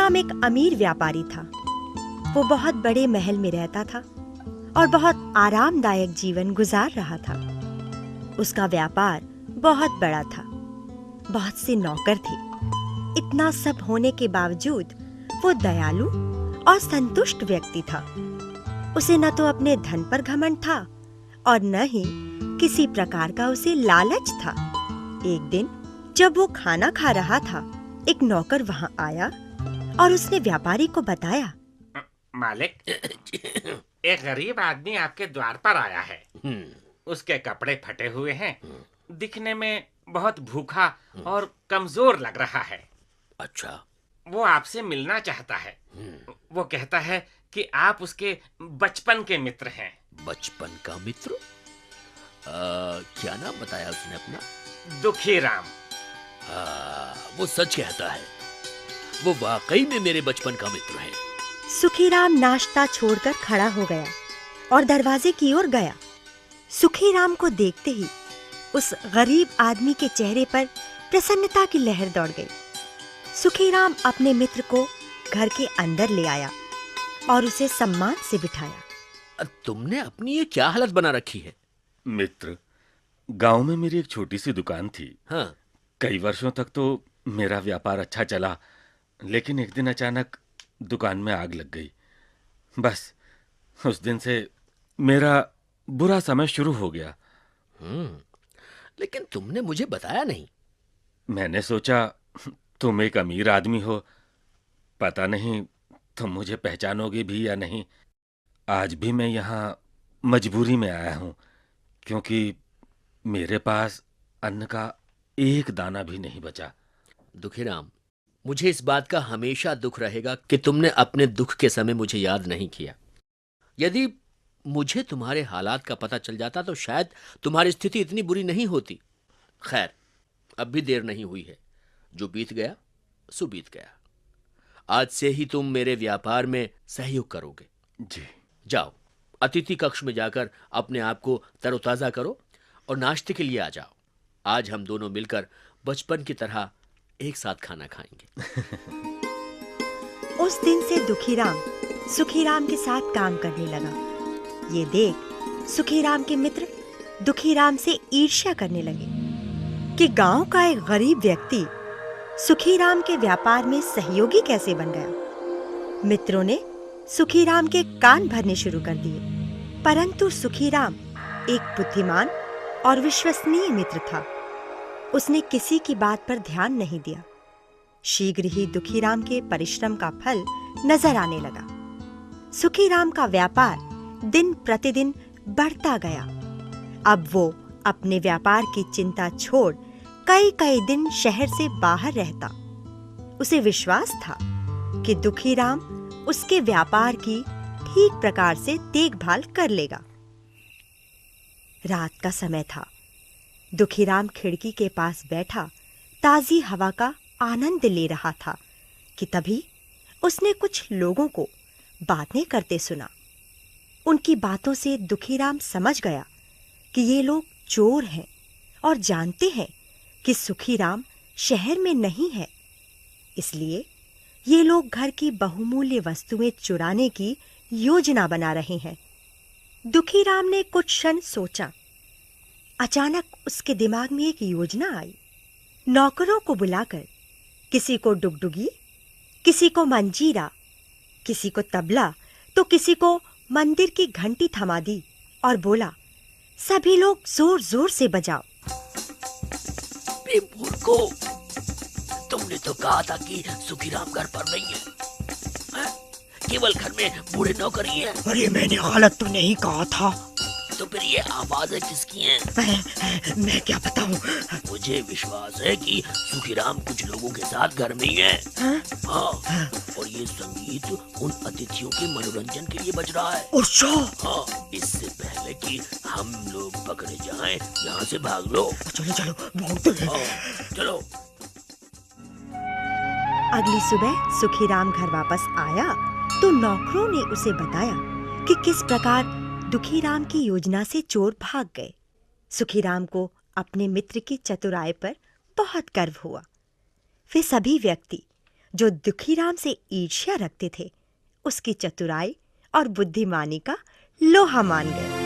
सुखीराम एक अमीर व्यापारी था। वो बहुत बड़े महल में रहता था और बहुत आरामदायक जीवन गुजार रहा था। उसका व्यापार बहुत बड़ा था, बहुत से नौकर थे। इतना सब होने के बावजूद वो दयालु और संतुष्ट व्यक्ति था। उसे न तो अपने धन पर घमंड था और न ही किसी प्रकार का उसे लालच था। एक दिन जब वो खाना खा रहा था, एक नौकर वहां आया और उसने व्यापारी को बताया, मालिक, एक गरीब आदमी आपके द्वार पर आया है। उसके कपड़े फटे हुए हैं, दिखने में बहुत भूखा और कमजोर लग रहा है। अच्छा, वो आपसे मिलना चाहता है। वो कहता है कि आप उसके बचपन के मित्र हैं। बचपन का मित्र? क्या नाम बताया उसने अपना? दुखीराम। वो सच कहता है, वो वाकई में मेरे बचपन का मित्र है। सुखीराम नाश्ता छोड़कर खड़ा हो गया और दरवाजे की ओर गया। सुखीराम को देखते ही उस गरीब आदमी के चेहरे पर प्रसन्नता की लहर दौड़ गई। सुखीराम अपने मित्र को घर के अंदर ले आया और उसे सम्मान से बिठाया। तुमने अपनी ये क्या हालत बना रखी है? मित्र, गांव में मेरी एक छोटी सी दुकान थी। हाँ। कई वर्षों तक तो मेरा व्यापार अच्छा चला, लेकिन एक दिन अचानक दुकान में आग लग गई। बस उस दिन से मेरा बुरा समय शुरू हो गया। लेकिन तुमने मुझे बताया नहीं। मैंने सोचा तुम एक अमीर आदमी हो, पता नहीं तुम मुझे पहचानोगे भी या नहीं। आज भी मैं यहाँ मजबूरी में आया हूँ, क्योंकि मेरे पास अन्न का एक दाना भी नहीं बचा। दुखीराम, मुझे इस बात का हमेशा दुख रहेगा कि तुमने अपने दुख के समय मुझे याद नहीं किया। यदि मुझे तुम्हारे हालात का पता चल जाता तो शायद तुम्हारी स्थिति इतनी बुरी नहीं होती। खैर, अब भी देर नहीं हुई है। जो बीत गया सो बीत गया। आज से ही तुम मेरे व्यापार में सहयोग करोगे। जी। जाओ, अतिथि कक्ष में जाकर अपने आप को तरोताजा करो और नाश्ते के लिए आ जाओ। आज हम दोनों मिलकर बचपन की तरह एक साथ खाना खाएंगे। उस दिन से दुखीराम सुखीराम के साथ काम करने लगा। ये देख सुखीराम के मित्र दुखीराम से ईर्ष्या करने लगे कि गांव का एक गरीब व्यक्ति सुखीराम के व्यापार में सहयोगी कैसे बन गया। मित्रों ने सुखीराम के कान भरने शुरू कर दिए, परंतु सुखीराम एक बुद्धिमान और विश्वसनीय मित्र था। उसने किसी की बात पर ध्यान नहीं दिया। शीघ्र ही दुखीराम के परिश्रम का फल नजर आने लगा। सुखीराम का व्यापार दिन प्रतिदिन बढ़ता गया। अब वो अपने व्यापार की चिंता छोड़ कई कई दिन शहर से बाहर रहता। उसे विश्वास था कि दुखीराम उसके व्यापार की ठीक प्रकार से देखभाल कर लेगा। रात का समय था। दुखीराम खिड़की के पास बैठा ताजी हवा का आनंद ले रहा था कि तभी उसने कुछ लोगों को बातें करते सुना। उनकी बातों से दुखीराम समझ गया कि ये लोग चोर हैं और जानते हैं कि सुखीराम शहर में नहीं है। इसलिए ये लोग घर की बहुमूल्य वस्तुएं चुराने की योजना बना रहे हैं। दुखीराम ने कुछ क्षण सोचा। अचानक उसके दिमाग में एक योजना आई। नौकरों को बुलाकर किसी को डुगडुगी, किसी को मंजीरा, किसी को तबला तो किसी को मंदिर की घंटी थमा दी और बोला, सभी लोग जोर जोर से बजाओ। मूर्खो, तुमने तो कहा था कि सुखीराम घर पर नहीं है। केवल घर में बूढ़े नौकर ही हैं। अरे मैंने गलत तो नहीं कहा था। तो फिर ये आवाजें किसकी हैं? मैं क्या बताऊं? मुझे विश्वास है कि सुखीराम कुछ लोगों के साथ घर में ही है। हाँ, और ये संगीत उन अतिथियों के मनोरंजन के लिए बज रहा है। अच्छा। हाँ, इससे पहले कि हम लोग पकड़े जाएं, यहाँ से भाग लो। चलो चलो, भागते हैं। चलो। अगली सुबह सुखीराम घर वापस आया तो नौकरों ने उसे बताया कि किस प्रकार दुखीराम की योजना से चोर भाग गए। सुखीराम को अपने मित्र की चतुराई पर बहुत गर्व हुआ। वे सभी व्यक्ति जो दुखीराम से ईर्ष्या रखते थे, उसकी चतुराई और बुद्धिमानी का लोहा मान गए।